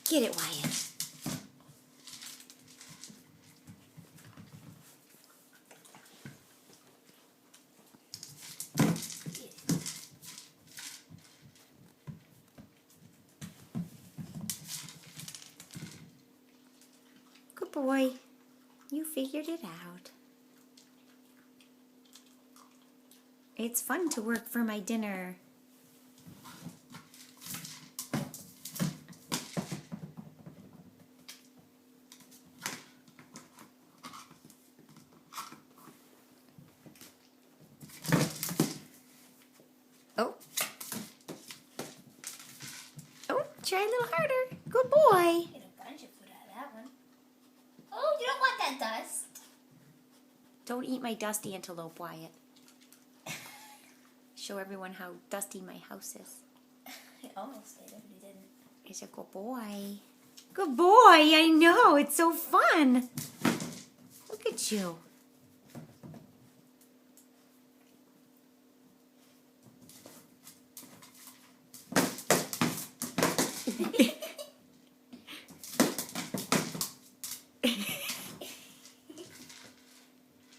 Get it, Wyatt. Good boy. You figured it out. It's fun to work for my dinner. Oh. Oh, try a little harder. Good boy. Get a bunch of food out of that one. Oh, you don't want that dust. Don't eat my dusty antelope, Wyatt. Show everyone how dusty my house is. He almost did it, but he didn't. He's a good boy. Good boy, I know. It's so fun. Look at you.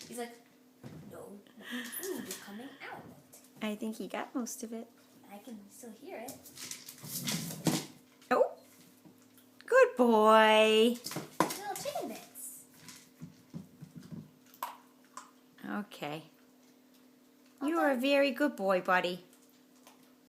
He's like, no, food is coming out. I think he got most of it. I can still hear it. Oh, good boy. Little chicken bits. Okay. You are a very good boy, buddy.